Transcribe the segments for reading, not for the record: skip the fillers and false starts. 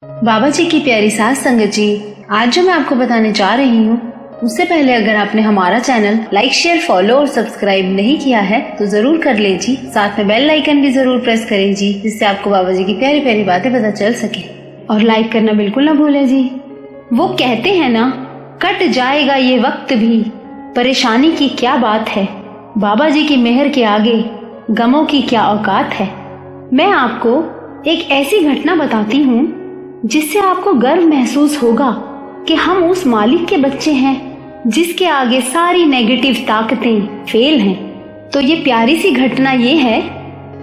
बाबा जी की प्यारी सास संगत जी, आज जो मैं आपको बताने जा रही हूँ उससे पहले अगर आपने हमारा चैनल लाइक शेयर फॉलो और सब्सक्राइब नहीं किया है तो जरूर कर लीजिए। साथ में बेल आइकन भी जरूर प्रेस करें जी, जिससे आपको बाबा जी की प्यारी प्यारी बातें पता चल सके। और लाइक करना बिल्कुल ना भूले जी। वो कहते हैं ना, कट जाएगा ये वक्त भी, परेशानी की क्या बात है, बाबा जी की मेहर के आगे गमों की क्या औकात है। मैं आपको एक ऐसी घटना बताती हूँ जिससे आपको गर्व महसूस होगा कि हम उस मालिक के बच्चे हैं जिसके आगे सारी नेगेटिव ताकतें फेल हैं। तो ये प्यारी सी घटना ये है,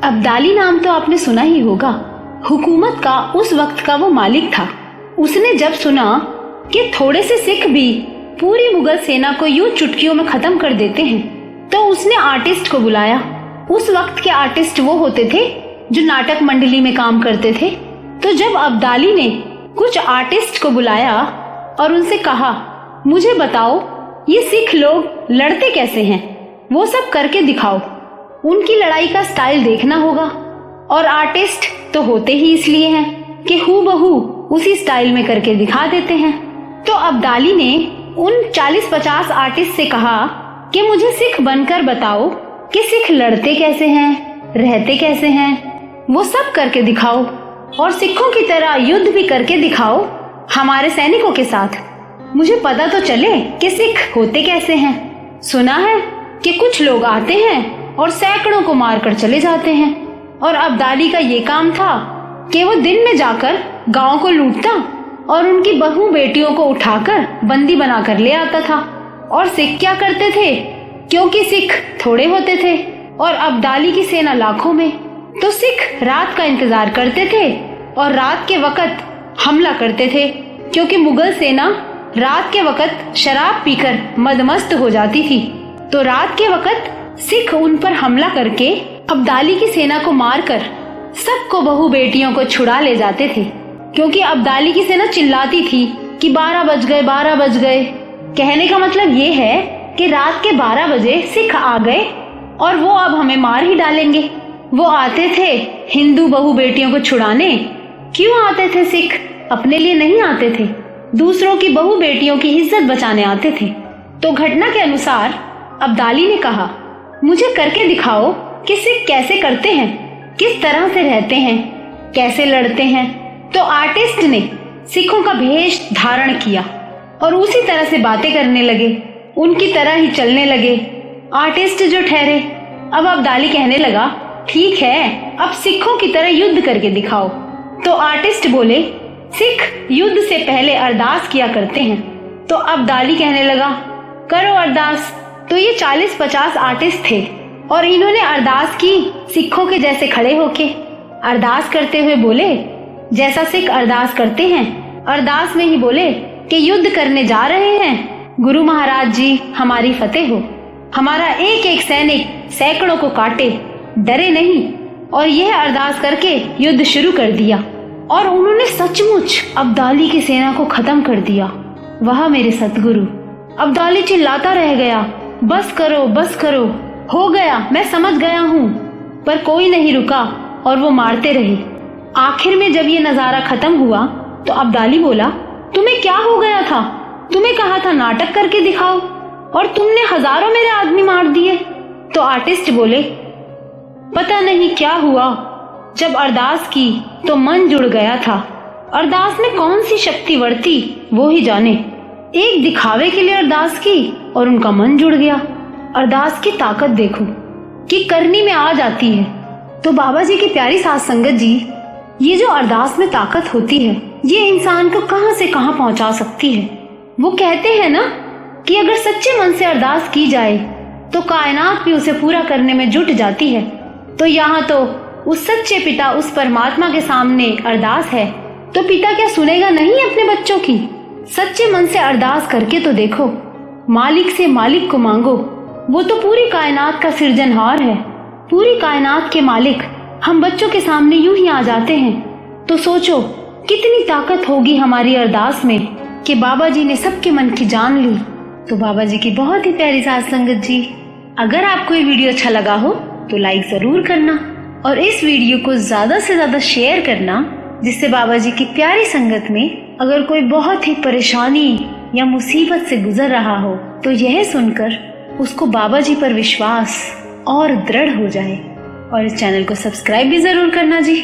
अब्दाली नाम तो आपने सुना ही होगा। हुकूमत का उस वक्त का वो मालिक था। उसने जब सुना कि थोड़े से सिख भी पूरी मुगल सेना को यूं चुटकियों में खत्म कर देते हैं, तो उसने आर्टिस्ट को बुलाया। उस वक्त के आर्टिस्ट वो होते थे जो नाटक मंडली में काम करते थे। तो जब अब्दाली ने कुछ आर्टिस्ट को बुलाया और उनसे कहा, मुझे बताओ ये सिख लोग लड़ते कैसे हैं, वो सब करके दिखाओ, उनकी लड़ाई का स्टाइल देखना होगा। और आर्टिस्ट तो होते ही इसलिए हैं कि हूबहू उसी स्टाइल में करके दिखा देते हैं। तो अब्दाली ने उन 40-50 आर्टिस्ट से कहा कि मुझे सिख बनकर बताओ कि सिख लड़ते कैसे हैं, रहते कैसे हैं, वो सब करके दिखाओ और सिखों की तरह युद्ध भी करके दिखाओ हमारे सैनिकों के साथ। मुझे पता तो चले कि सिख होते कैसे हैं। सुना है कि कुछ लोग आते हैं और सैकड़ों को मारकर चले जाते हैं। और अब्दाली का ये काम था कि वो दिन में जाकर गांव को लूटता और उनकी बहू बेटियों को उठाकर बंदी बनाकर ले आता था। और सिख क्या करते थे, क्योंकि सिख थोड़े होते थे और अब्दाली की सेना लाखों में, तो सिख रात का इंतजार करते थे और रात के वक्त हमला करते थे, क्योंकि मुगल सेना रात के वक्त शराब पीकर मदमस्त हो जाती थी। तो रात के वक्त सिख उन पर हमला करके अब्दाली की सेना को मारकर सबको बहू बेटियों को छुड़ा ले जाते थे, क्योंकि अब्दाली की सेना चिल्लाती थी कि 12 बज गए, 12 बज गए। कहने का मतलब ये है कि रात के 12 बजे सिख आ गए और वो अब हमें मार ही डालेंगे। वो आते थे हिंदू बहू बेटियों को छुड़ाने। क्यों आते थे सिख? अपने लिए नहीं आते थे, दूसरों की बहू बेटियों की इज्जत बचाने आते थे। तो घटना के अनुसार अब्दाली ने कहा, मुझे करके दिखाओ कि सिख कैसे करते हैं, किस तरह से रहते हैं, कैसे लड़ते हैं। तो आर्टिस्ट ने सिखों का भेष धारण किया और उसी तरह से बातें करने लगे, उनकी तरह ही चलने लगे। आर्टिस्ट जो ठहरे। अब अब्दाली कहने लगा, ठीक है, अब सिखों की तरह युद्ध करके दिखाओ। तो आर्टिस्ट बोले, सिख युद्ध से पहले अरदास किया करते हैं। तो अब्दाली कहने लगा, करो अरदास। तो ये 40-50 आर्टिस्ट थे और इन्होंने अरदास की सिखों के जैसे खड़े होके। अरदास करते हुए बोले, जैसा सिख अरदास करते हैं, अरदास में ही बोले कि युद्ध करने जा रहे हैं, गुरु महाराज जी हमारी फतेह हो, हमारा एक एक सैनिक सैकड़ों को काटे, डरे नहीं। और यह अरदास करके युद्ध शुरू कर दिया और उन्होंने सचमुच अब्दाली की सेना को खत्म कर दिया। वह मेरे सतगुरु। अब्दाली चिल्लाता रह गया, बस करो, बस करो, हो गया, मैं समझ गया हूँ। पर कोई नहीं रुका और वो मारते रहे। आखिर में जब ये नजारा खत्म हुआ तो अब्दाली बोला, तुम्हें क्या हो गया था? तुम्हें कहा था नाटक करके दिखाओ और तुमने हजारों मेरे आदमी मार दिए। तो आर्टिस्ट बोले, पता नहीं क्या हुआ, जब अरदास की तो मन जुड़ गया था। अरदास में कौन सी शक्ति वर्ती वो ही जाने। एक दिखावे के लिए अरदास की और उनका मन जुड़ गया। अरदास की ताकत देखो कि करनी में आ जाती है। तो बाबा जी की प्यारी साध संगत जी, ये जो अरदास में ताकत होती है, ये इंसान को कहां से कहां पहुंचा सकती है। वो कहते हैं ना कि अगर सच्चे मन से अरदास की जाए तो कायनात भी उसे पूरा करने में जुट जाती है। तो यहाँ तो उस सच्चे पिता, उस परमात्मा के सामने अरदास है, तो पिता क्या सुनेगा नहीं अपने बच्चों की? सच्चे मन से अरदास करके तो देखो, मालिक से मालिक को मांगो। वो तो पूरी कायनात का सृजनहार है, पूरी कायनात के मालिक हम बच्चों के सामने यूं ही आ जाते हैं। तो सोचो कितनी ताकत होगी हमारी अरदास में कि बाबा जी ने सबके मन की जान ली। तो बाबा जी की बहुत ही प्यारी साध संगत जी, अगर आपको ये वीडियो अच्छा लगा हो तो लाइक जरूर करना और इस वीडियो को ज्यादा से ज्यादा शेयर करना जिससे बाबा जी की प्यारी संगत में अगर कोई बहुत ही परेशानी या मुसीबत से गुजर रहा हो तो यह सुनकर उसको बाबा जी पर विश्वास और दृढ़ हो जाए। और इस चैनल को सब्सक्राइब भी जरूर करना जी।